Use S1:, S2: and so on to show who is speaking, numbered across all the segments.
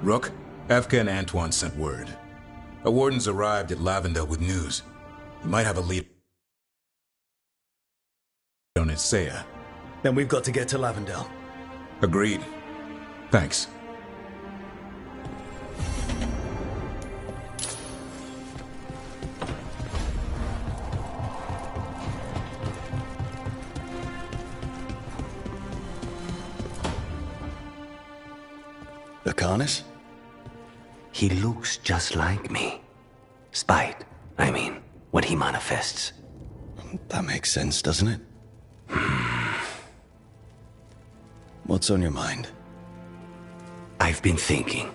S1: Rook, Evka and Antoine sent word. A warden's arrived at Lavendale with news. You might have a lead on Isaiah.
S2: Then we've got to get to Lavendale.
S1: Agreed. Thanks.
S2: Arcanis?
S3: He looks just like me. Spite, I mean, when he manifests.
S2: That makes sense, doesn't it? What's on your mind?
S3: I've been thinking.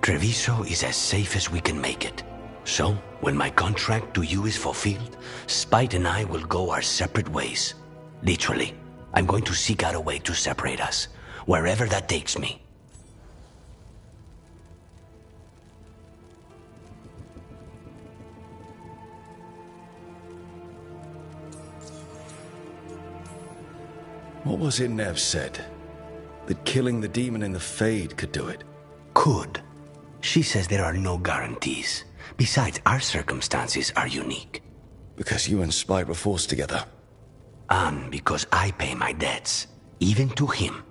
S3: Treviso is as safe as we can make it. So, when my contract to you is fulfilled, Spite and I will go our separate ways. Literally, I'm going to seek out a way to separate us, wherever that takes me.
S2: What was it Nev said? That killing the demon in the Fade could do it?
S3: Could. She says there are no guarantees. Besides, our circumstances are unique.
S2: Because you and Spite were forced together.
S3: And because I pay my debts, even to him.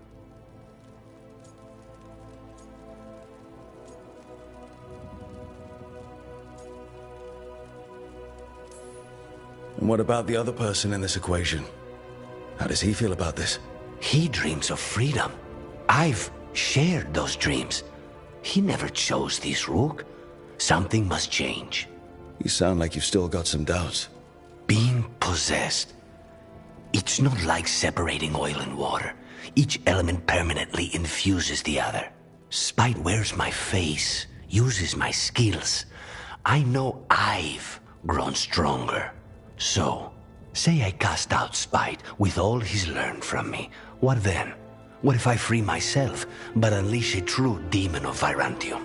S2: And what about the other person in this equation? How does he feel about this?
S3: He dreams of freedom. I've shared those dreams. He never chose this, Rook. Something must change.
S2: You sound like you've still got some doubts.
S3: Being possessed. It's not like separating oil and water. Each element permanently infuses the other. Spite wears my face, uses my skills. I know I've grown stronger. So, say I cast out Spite with all he's learned from me. What then? What if I free myself, but unleash a true demon of Virantium?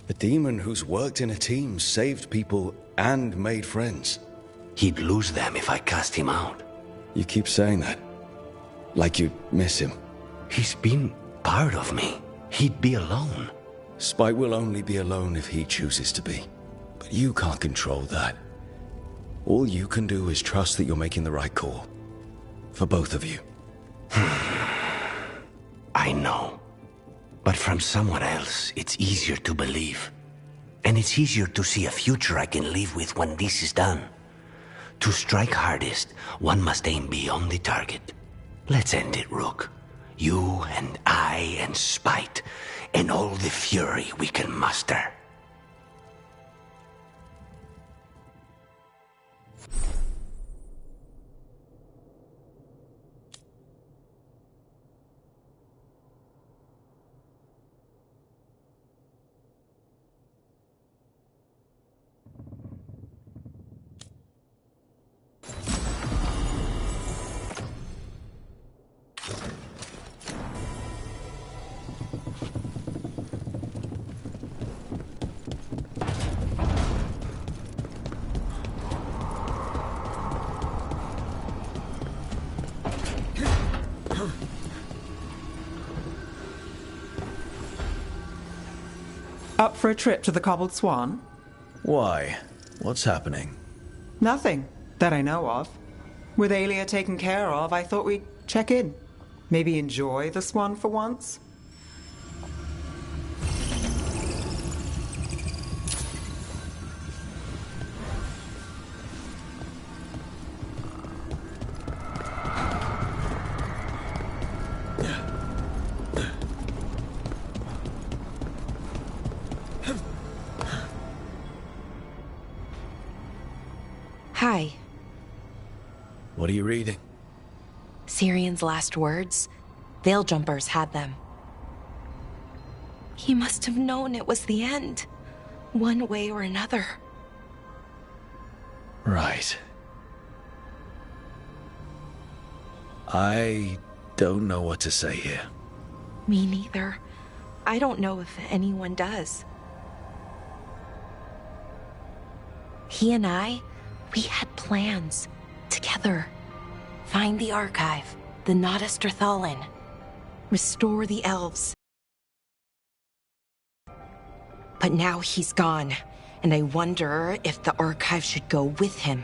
S2: A demon who's worked in a team, saved people, and made friends.
S3: He'd lose them if I cast him out.
S2: You keep saying that. Like you miss him.
S3: He's been part of me. He'd be alone.
S2: Spite will only be alone if he chooses to be. But you can't control that. All you can do is trust that you're making the right call. For both of you.
S3: I know. But from someone else, it's easier to believe. And it's easier to see a future I can live with when this is done. To strike hardest, one must aim beyond the target. Let's end it, Rook. You and I and Spite, and all the fury we can muster.
S4: Up for a trip to the Cobbled Swan?
S2: Why? What's happening?
S4: Nothing, that I know of. With Aelia taken care of, I thought we'd check in. Maybe enjoy the Swan for once?
S5: Hi.
S2: What are you reading?
S5: Syrian's last words. Veil Jumpers had them. He must have known it was the end, one way or another.
S2: Right. I don't know what to say here.
S5: Me neither. I don't know if anyone does. He and I, we had plans. Together. Find the archive, the Nodasterthalin. Restore the elves. But now he's gone, and I wonder if the archive should go with him.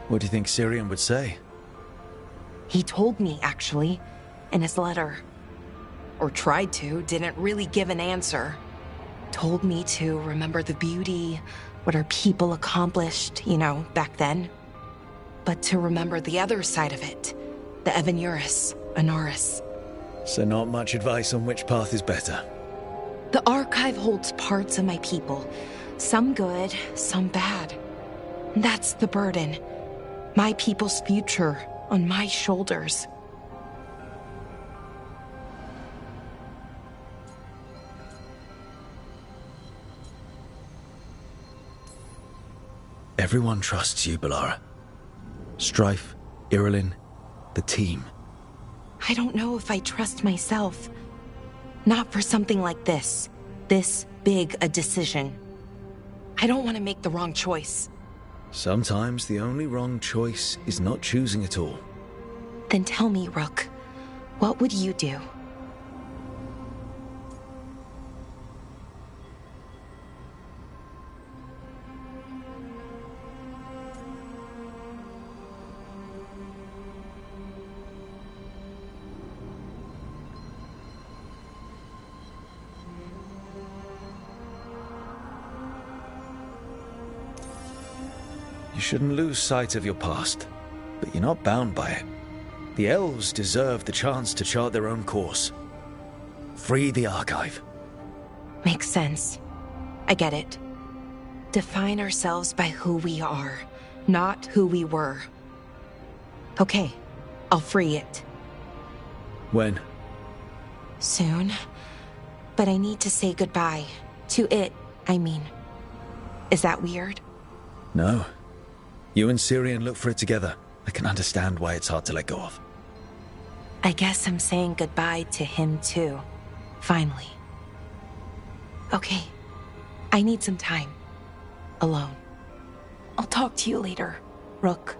S2: What do you think Syrian would say?
S5: He told me, actually, in his letter. Or tried to, didn't really give an answer. Told me to remember the beauty, what our people accomplished, back then. But to remember the other side of it, the Evanuris, Anaris.
S2: So not much advice on which path is better.
S5: The archive holds parts of my people, some good, some bad. That's the burden. My people's future on my shoulders.
S2: Everyone trusts you, Balara. Strife, Irilyn, the team.
S5: I don't know if I trust myself. Not for something like this. This big a decision. I don't want to make the wrong choice.
S2: Sometimes the only wrong choice is not choosing at all.
S5: Then tell me, Rook, what would you do?
S2: You shouldn't lose sight of your past, but you're not bound by it. The elves deserve the chance to chart their own course. Free the archive.
S5: Makes sense. I get it. Define ourselves by who we are, not who we were. Okay, I'll free it.
S2: When?
S5: Soon. But I need to say goodbye. To it, I mean. Is that weird?
S2: No. You and Syrian look for it together. I can understand why it's hard to let go of.
S5: I guess I'm saying goodbye to him too. Finally. Okay. I need some time. Alone. I'll talk to you later, Rook.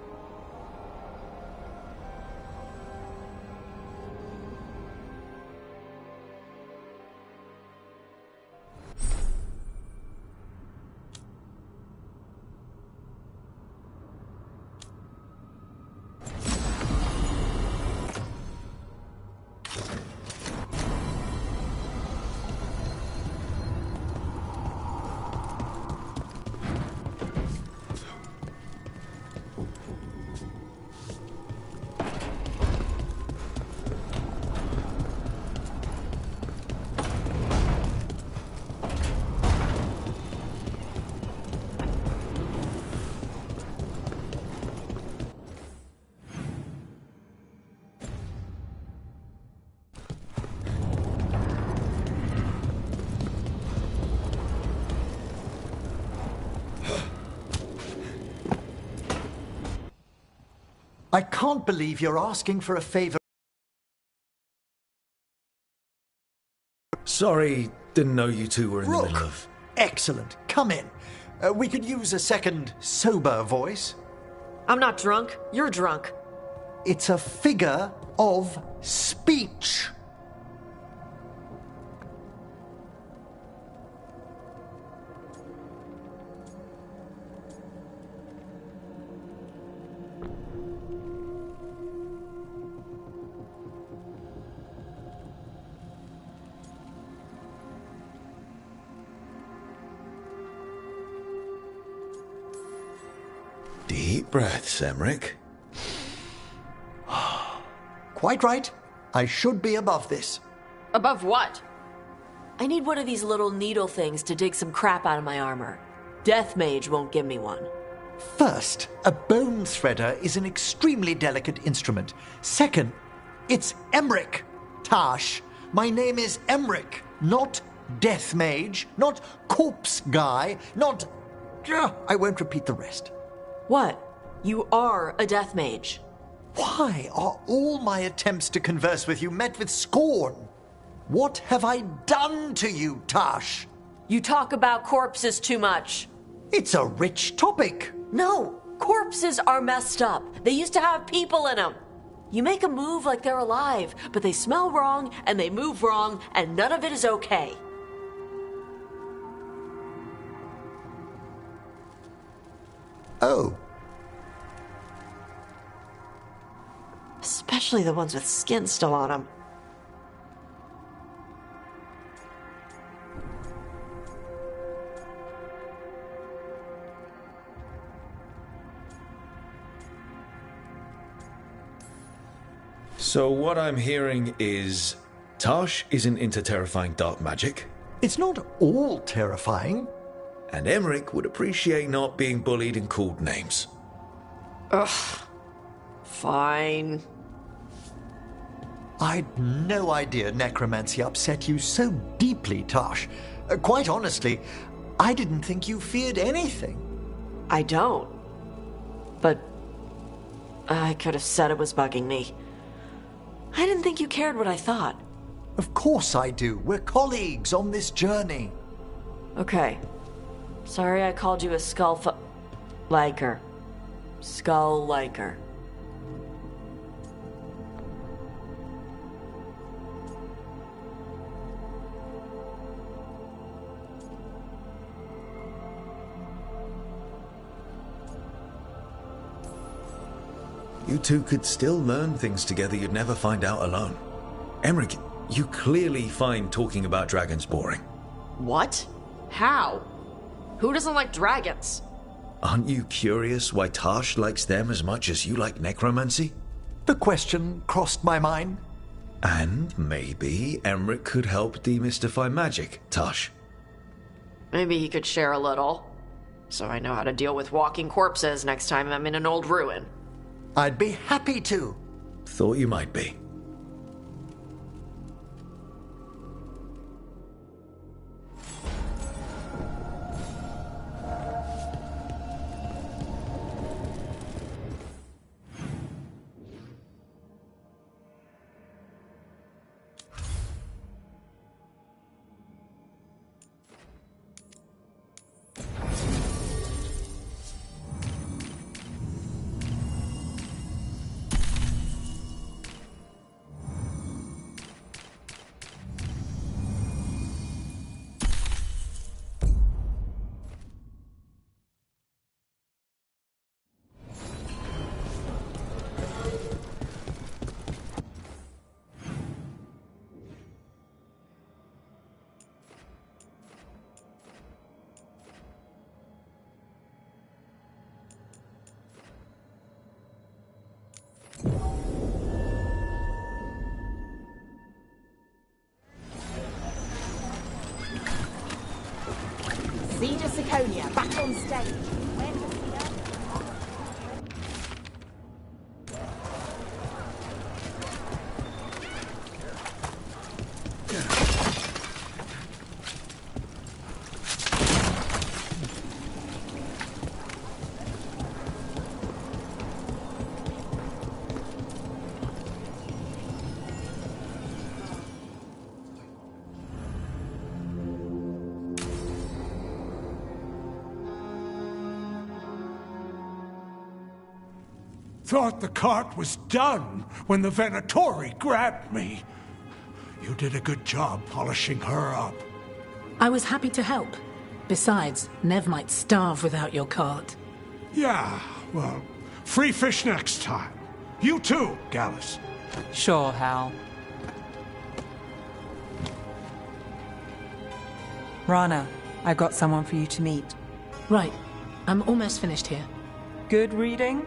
S6: I can't believe you're asking for a favor.
S2: Sorry, didn't know you two were in the
S6: Rook,
S2: middle of...
S6: excellent. Come in. We could use a second sober voice.
S7: I'm not drunk. You're drunk.
S6: It's a figure of speech.
S2: Deep breaths, Emmerich.
S6: Quite right. I should be above this.
S7: Above what? I need one of these little needle things to dig some crap out of my armor. Death Mage won't give me one.
S6: First, a bone threader is an extremely delicate instrument. Second, it's Emmerich. Tash, my name is Emmerich, not Death Mage, not Corpse Guy, not... I won't repeat the rest.
S7: What? You are a Death Mage.
S6: Why are all my attempts to converse with you met with scorn? What have I done to you, Tash?
S7: You talk about corpses too much.
S6: It's a rich topic.
S7: No, corpses are messed up. They used to have people in them. You make a move like they're alive, but they smell wrong and they move wrong, and none of it is okay.
S6: Oh.
S7: Especially the ones with skin still on them.
S2: So what I'm hearing is Tash isn't into terrifying dark magic,
S6: It's not all terrifying.
S2: and Emmerich would appreciate not being bullied and called names.
S7: Fine.
S6: I'd no idea necromancy upset you so deeply, Tash. Quite honestly, I didn't think you feared anything.
S7: I don't. But I could have said it was bugging me. I didn't think you cared what I thought.
S6: Of course I do. We're colleagues on this journey.
S7: Okay. Sorry I called you a liker. Skull liker.
S2: You two could still learn things together you'd never find out alone. Emmerich, you clearly find talking about dragons boring.
S7: What? How? Who doesn't like dragons?
S2: Aren't you curious why Tash likes them as much as you like necromancy?
S6: The question crossed my mind.
S2: And maybe Emmerich could help demystify magic, Tash.
S7: Maybe he could share a little. So I know how to deal with walking corpses next time I'm in an old ruin.
S6: I'd be happy to.
S2: Thought you might be.
S8: Zeta Siconia, back on stage. When does the Earth...
S9: Thought the cart was done when the Venatori grabbed me. You did a good job polishing her up.
S10: I was happy to help. Besides, Nev might starve without your cart.
S9: Yeah, well, free fish next time. You too, Gallus.
S4: Sure, Hal. Rana, I've got someone for you to meet.
S10: Right. I'm almost finished here.
S4: Good reading?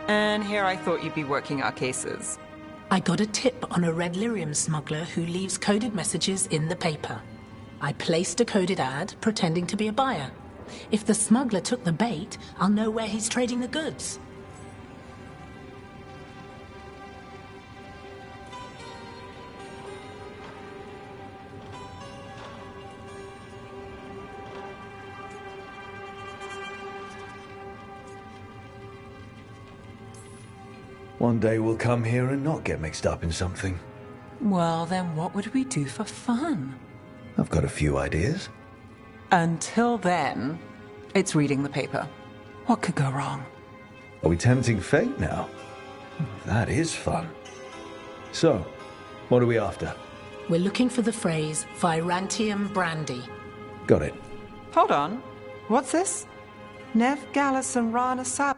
S4: And here I thought you'd be working our cases.
S10: I got a tip on a red lyrium smuggler who leaves coded messages in the paper. I placed a coded ad pretending to be a buyer. If the smuggler took the bait, I'll know where he's trading the goods.
S2: One day we'll come here and not get mixed up in something.
S4: Well, then what would we do for fun?
S2: I've got a few ideas.
S4: Until then, it's reading the paper. What could go wrong?
S2: Are we tempting fate now? That is fun. So, what are we after?
S10: We're looking for the phrase Virantium brandy.
S2: Got it.
S4: Hold on. What's this? Nev Gallus and Rana Sab.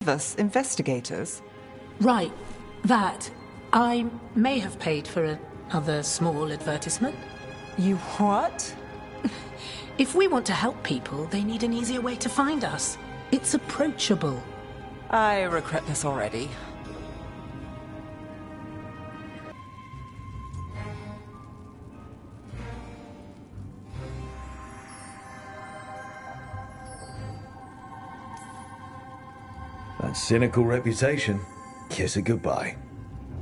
S4: us investigators.
S10: Right, that. I may have paid for another small advertisement.
S4: You what?
S10: If we want to help people, they need an easier way to find us. It's approachable.
S4: I regret this already.
S2: That cynical reputation, kiss it goodbye.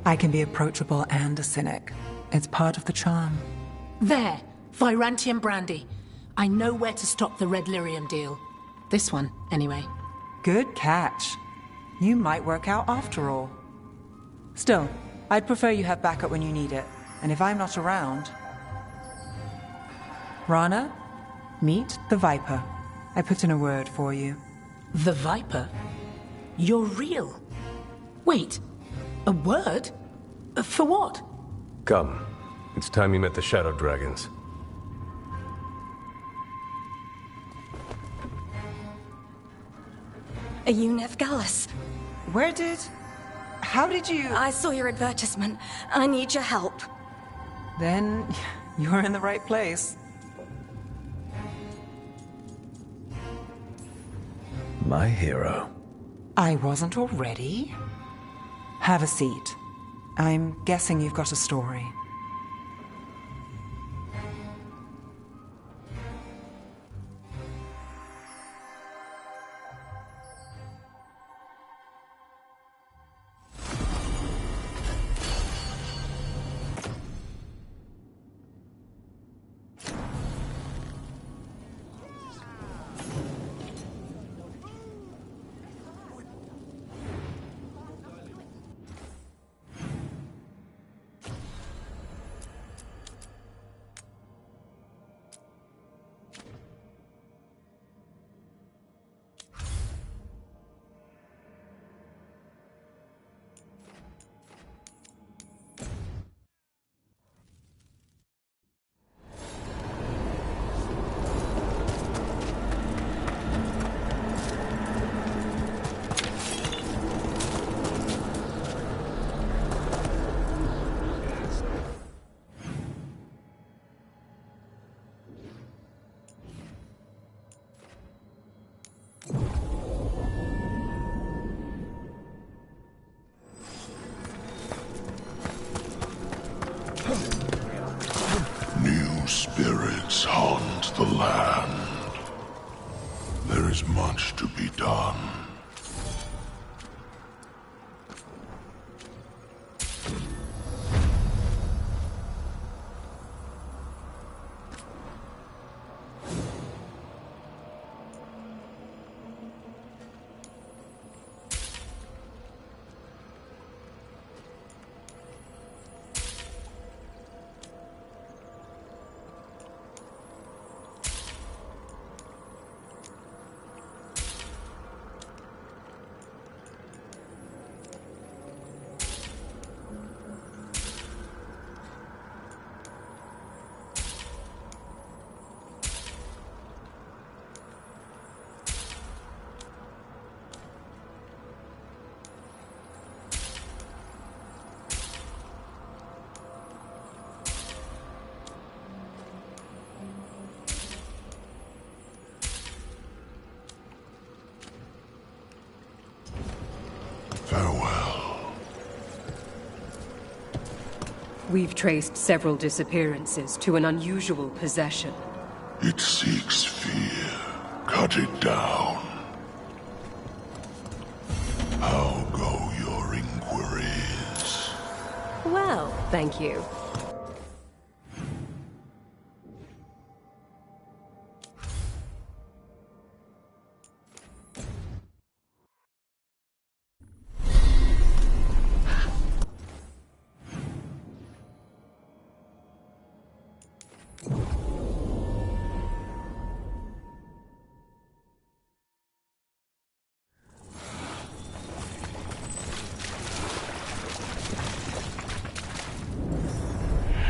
S4: I can be approachable and a cynic. It's part of the charm.
S10: There, Virantium brandy. I know where to stop the red lyrium deal. This one, anyway.
S4: Good catch. You might work out after all. Still, I'd prefer you have backup when you need it. And if I'm not around... Rana, meet the Viper. I put in a word for you.
S10: The Viper? You're real. Wait, a word? For what?
S11: Come. It's time you met the Shadow Dragons.
S12: Are you Nev Gallus?
S4: How did you...
S12: I saw your advertisement. I need your help.
S4: Then you're in the right place.
S2: My hero.
S4: I wasn't already. Have a seat. I'm guessing you've got a story.
S13: New spirits haunt the land. There is much to be done. Farewell.
S14: We've traced several disappearances to an unusual possession.
S13: It seeks fear. Cut it down. How go your inquiries?
S14: Well, thank you.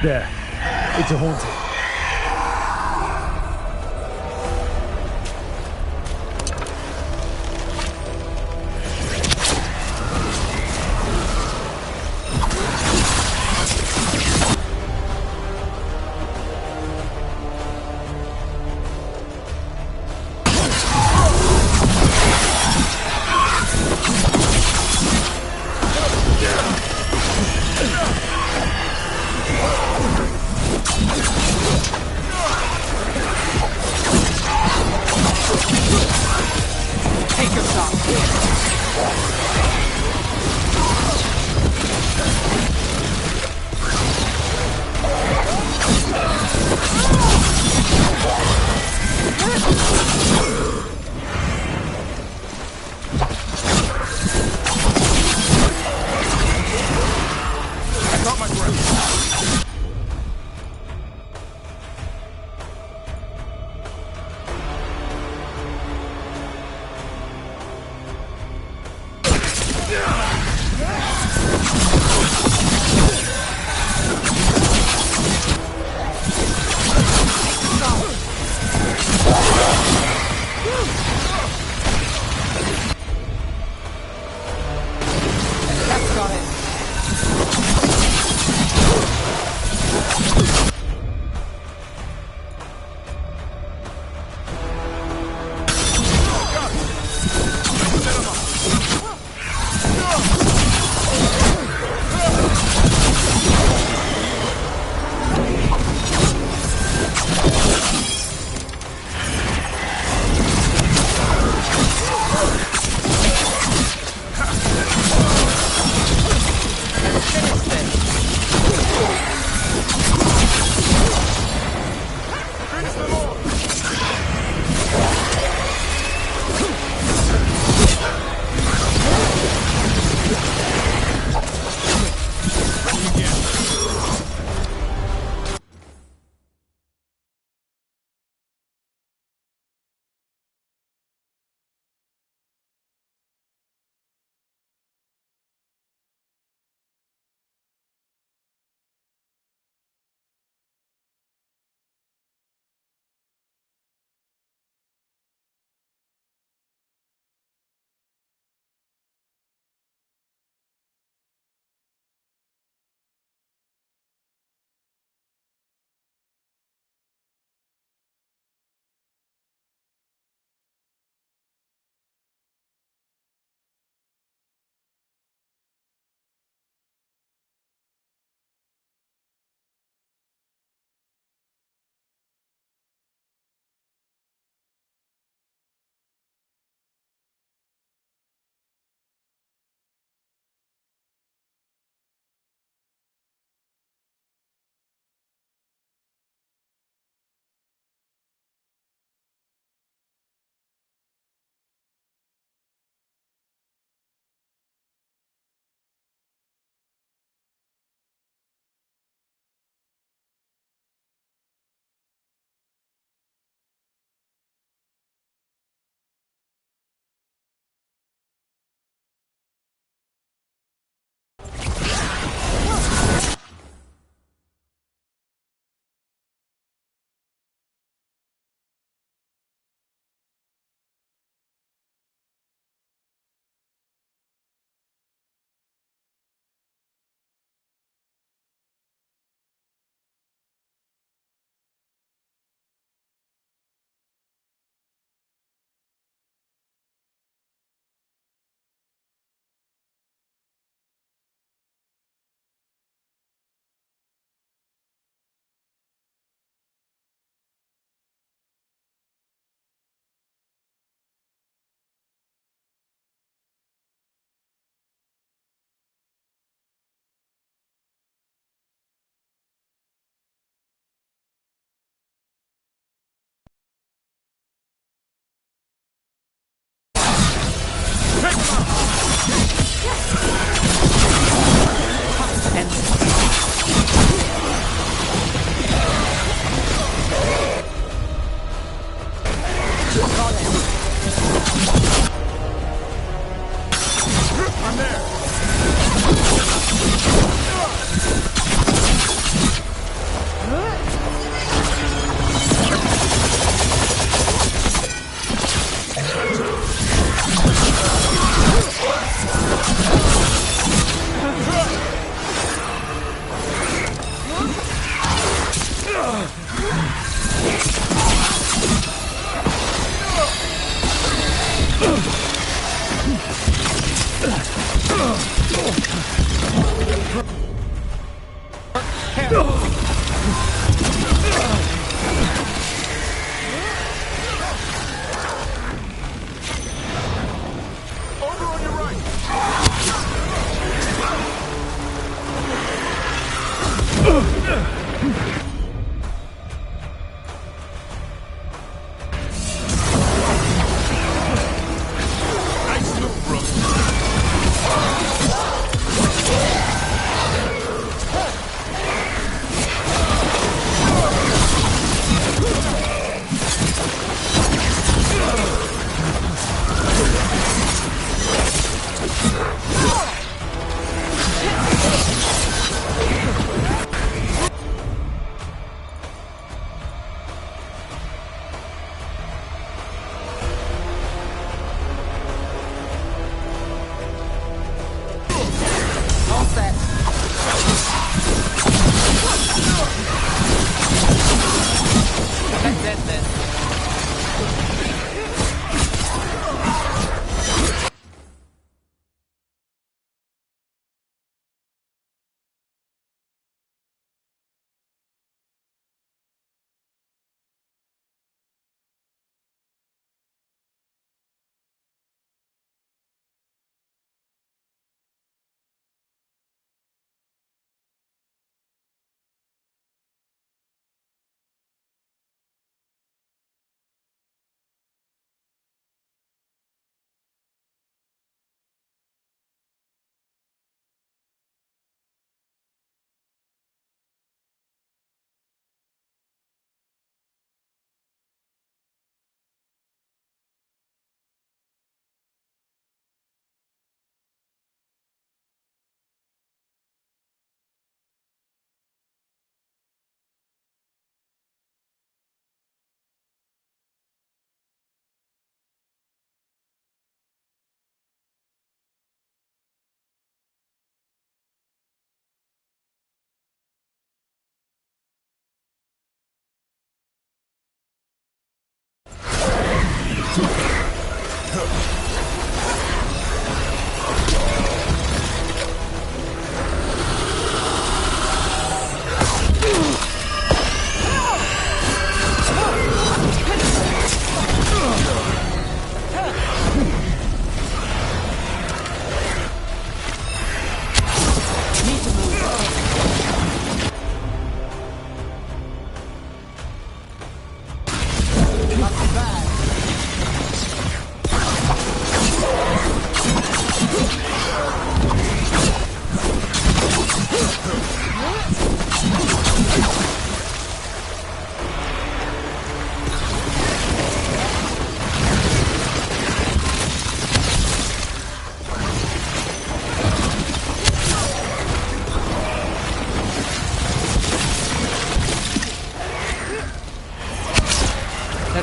S2: There. It's a haunting.
S1: my breath.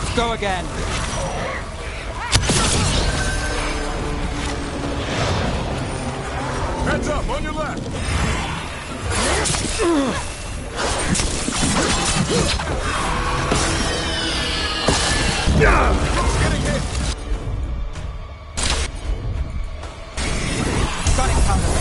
S4: Let's go again.
S11: Heads up, on your left! Getting hit!
S4: Got it covered.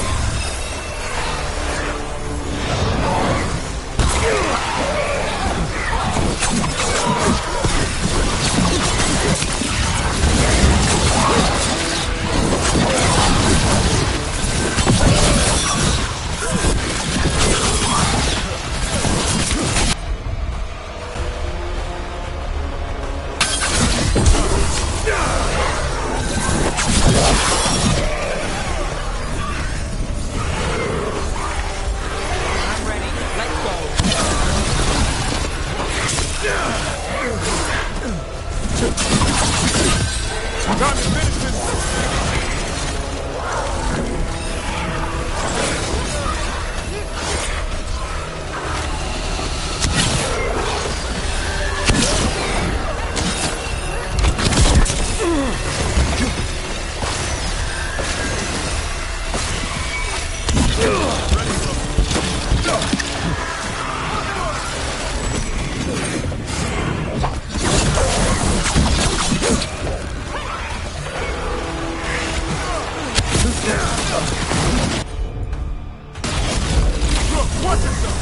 S4: I'm ready. Let's go.
S11: Time to finish this! Watch yourself!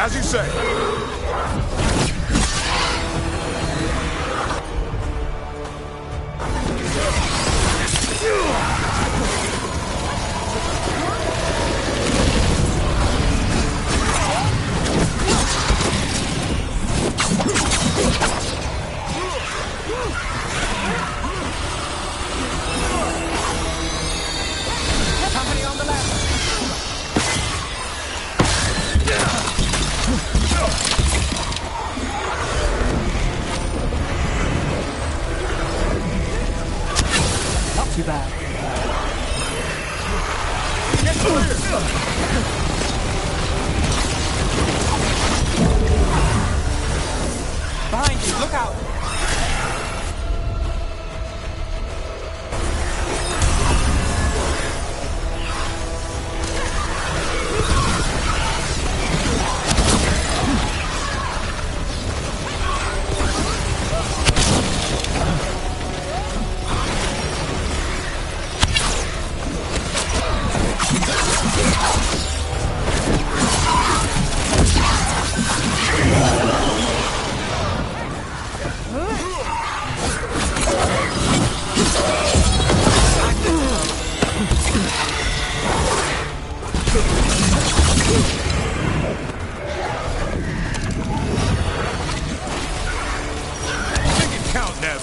S11: As you say.
S4: Company on the left. Not too bad.
S11: Get clear!
S4: Behind you, look out!
S11: Make it count, Nev!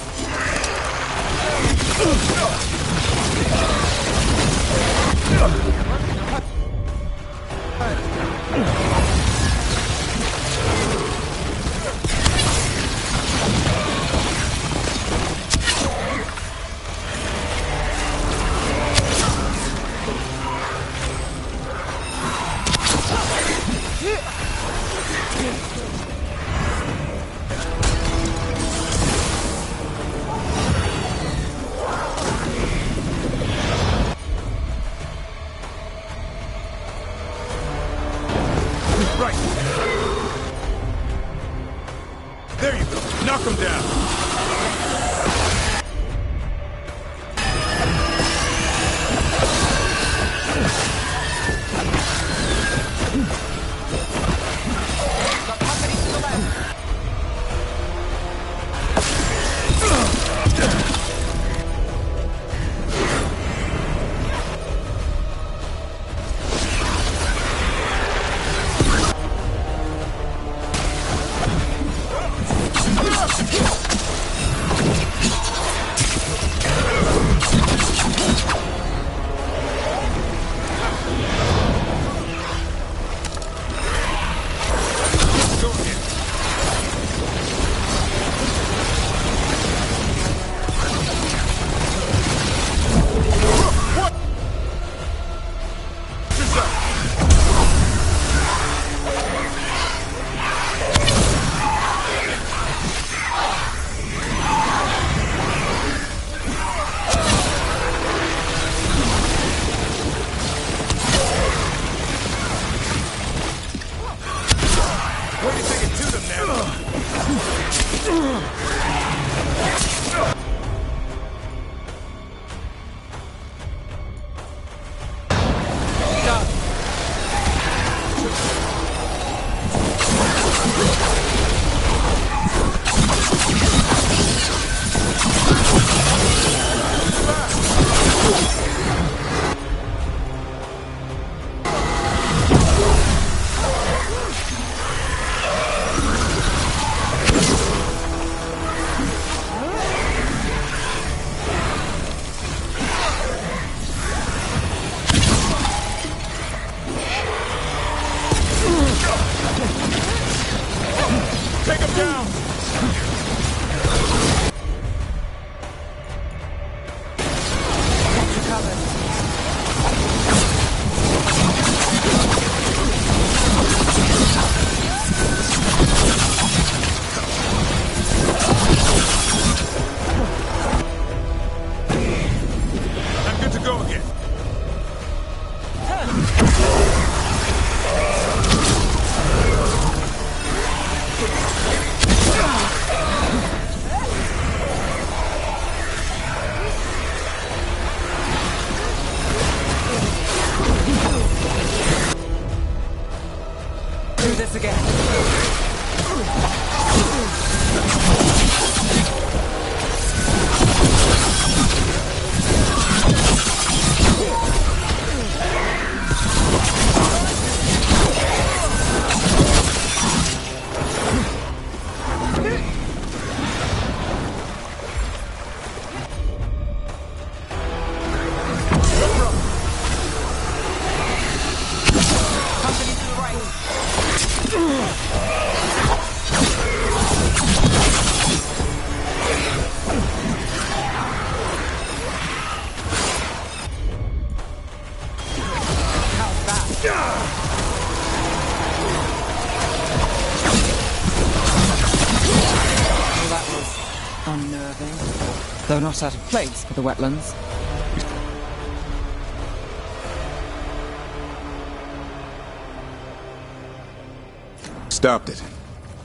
S11: Right! There you go! Knock him down!
S4: Got company to the left.
S9: Take him down!
S4: You're covered.
S1: I'm good to go again.
S4: Do this again. Company to the right. How's that? Well, that was unnerving. Though not out of place for the wetlands.
S1: Stopped it.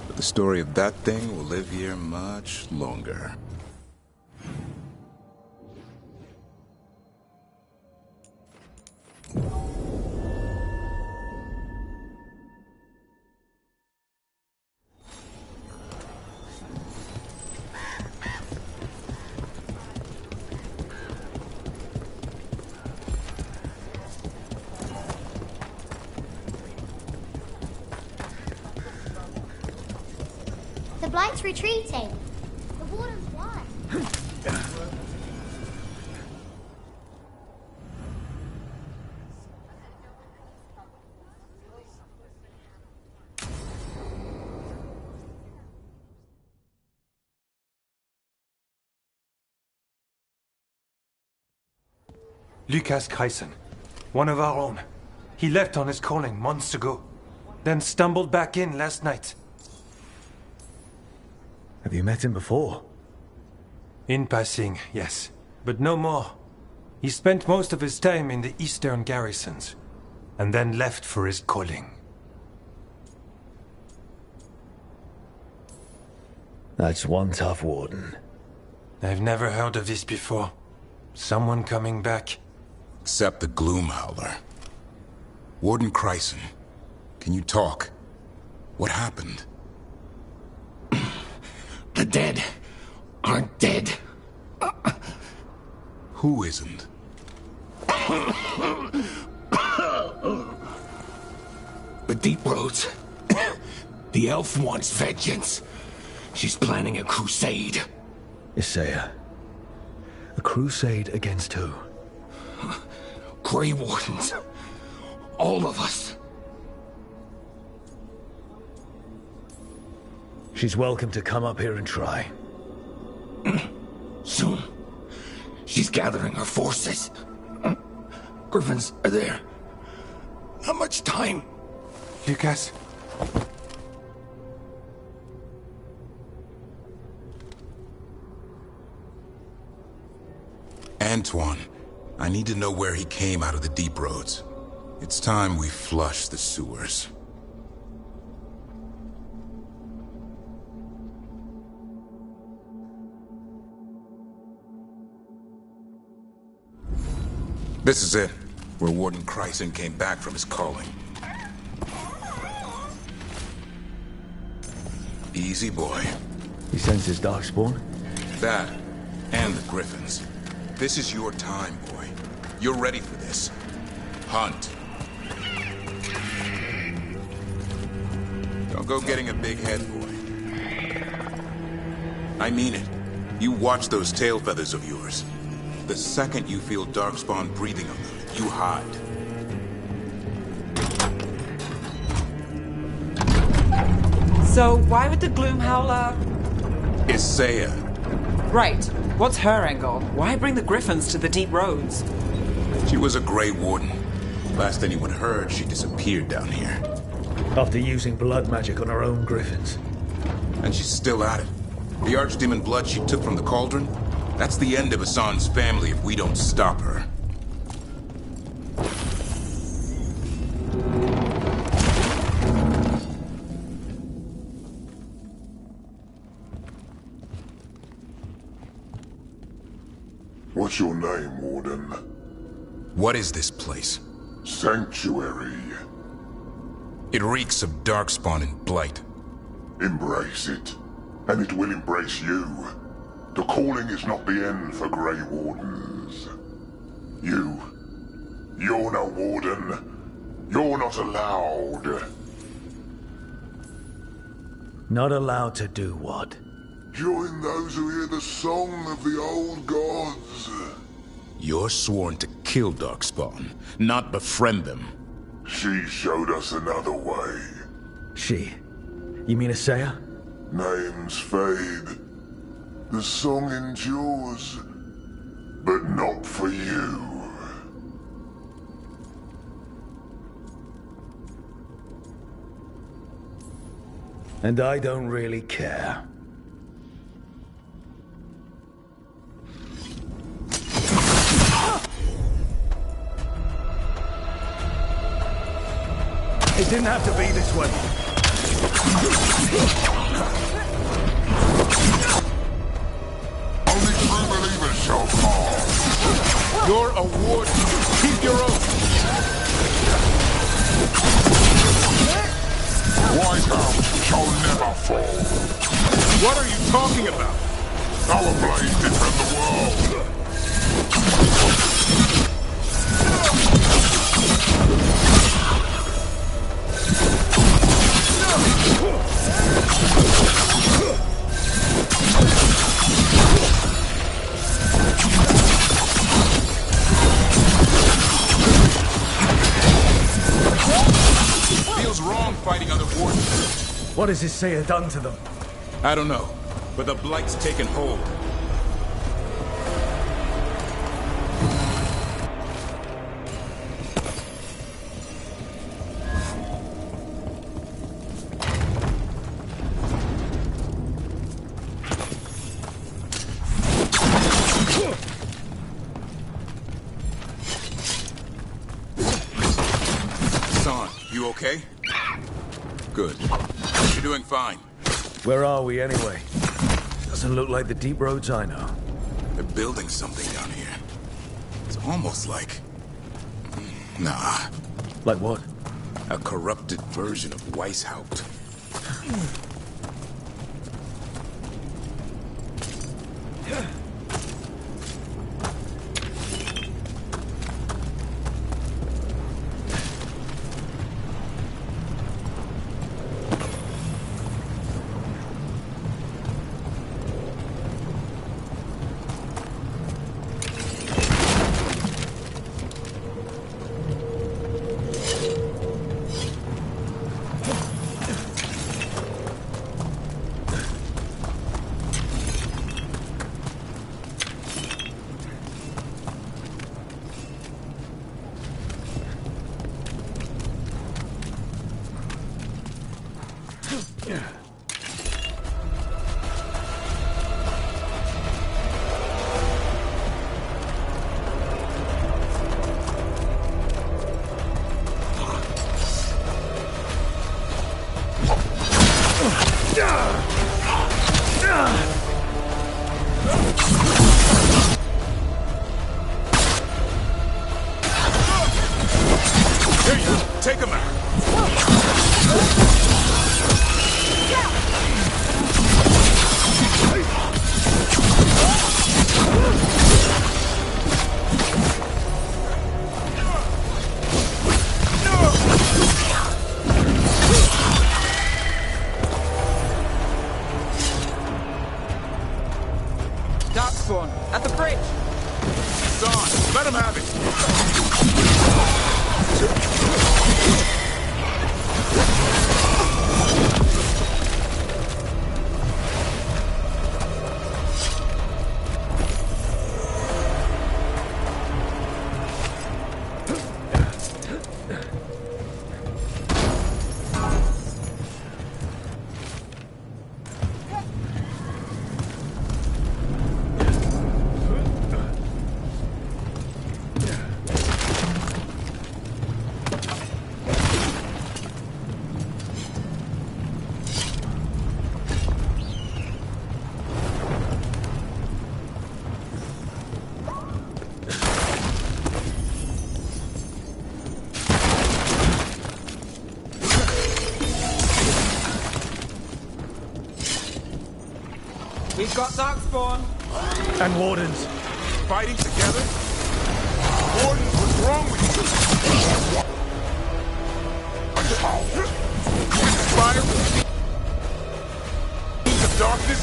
S1: But the story of that thing will live here much longer.
S15: The Blight's retreating. The warden's won.
S16: Lucas Kreisen, one of our own. He left on his calling months ago, then stumbled back in last night.
S2: Have you met him before?
S16: In passing, yes, but no more. He spent most of his time in the eastern garrisons, and then left for his calling.
S2: That's one tough warden.
S16: I've never heard of this before. Someone coming back.
S1: Except the Gloom Howler. Warden Kreisen, can you talk? What happened?
S17: The dead aren't dead.
S1: Who isn't?
S17: The Deep Roads. The elf wants vengeance. She's planning a crusade.
S2: Isaiah. A crusade against who?
S17: Grey Wardens. All of us.
S2: She's welcome to come up here and try.
S17: Soon. She's gathering her forces. Griffins are there. How much time?
S16: Lucas?
S1: Antoine, I need to know where he came out of the Deep Roads. It's time we flush the sewers. This is it, where Warden Kryson came back from his calling. Easy, boy.
S2: He sends his darkspawn?
S1: That, and the Griffins. This is your time, boy. You're ready for this. Hunt. Don't go getting a big head, boy. I mean it. You watch those tail feathers of yours. The second you feel Darkspawn breathing on them, you hide.
S4: So why would the Gloomhowler...
S1: Isaiah.
S4: Right. What's her angle? Why bring the Griffins to the deep roads?
S1: She was a Grey Warden. Last anyone heard, she disappeared down here.
S2: After using blood magic on her own Griffins.
S1: And she's still at it. The Archdemon blood she took from the cauldron? That's the end of Hassan's family if we don't stop her.
S13: What's your name, Warden?
S1: What is this place?
S13: Sanctuary.
S1: It reeks of Darkspawn and Blight.
S13: Embrace it, and it will embrace you. The calling is not the end for Grey Wardens. You're no Warden. You're not allowed.
S2: Not allowed to do what?
S13: Join those who hear the song of the old gods.
S1: You're sworn to kill Darkspawn, not befriend them.
S13: She showed us another way.
S2: She? You mean Isaiah?
S13: Names fade. The song endures. But not for you.
S2: And I don't really care. It didn't have to be this way.
S13: Only true believers shall fall.
S1: You're a warden. Keep your oath.
S13: White House shall never fall.
S1: What are you talking about?
S13: Our blade defend the world.
S1: Feels wrong fighting other wardens.
S2: What has Isaiah done to them?
S1: I don't know, but the Blight's taken hold. You okay? Good. You're doing fine.
S2: Where are we anyway? Doesn't look like the deep roads I know.
S1: They're building something down here. It's almost like... Nah.
S2: Like what?
S1: A corrupted version of Weishaupt. Take him out.
S4: Darkspawn, at the bridge.
S1: It's on. Let him have it.
S4: We've got Darkspawn.
S2: And Wardens.
S1: Fighting together? Wardens, what's wrong with you? Fire of darkness?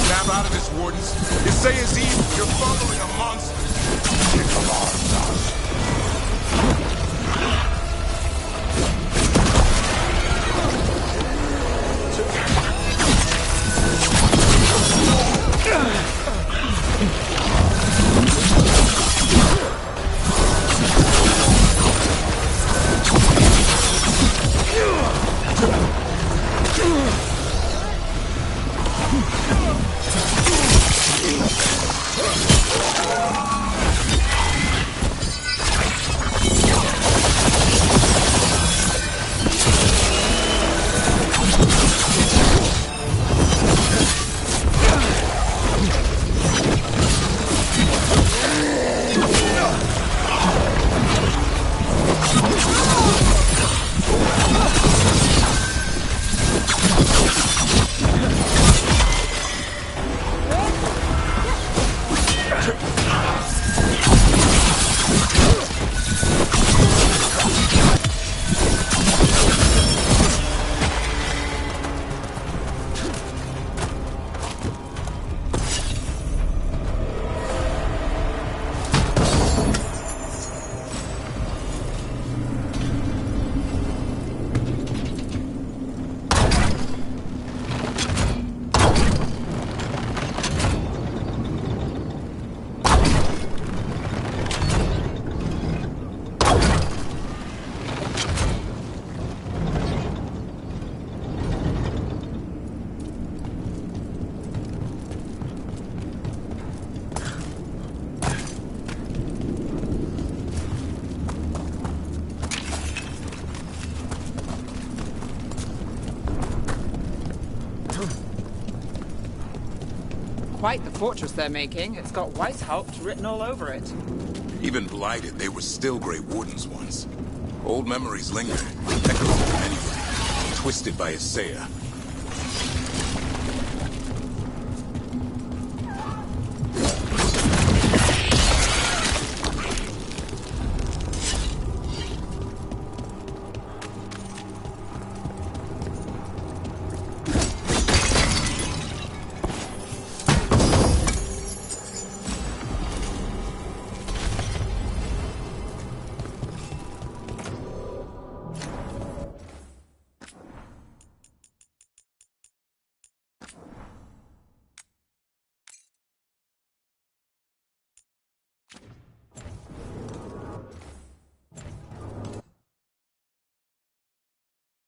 S1: Snap out of this, Wardens. You say is evil. You're following a monster. Come on,
S4: Quite the fortress they're making. It's got Weishaupt written all over it.
S1: Even blighted, they were still Grey Wardens once. Old memories linger, echoes of anything, twisted by Isaiah.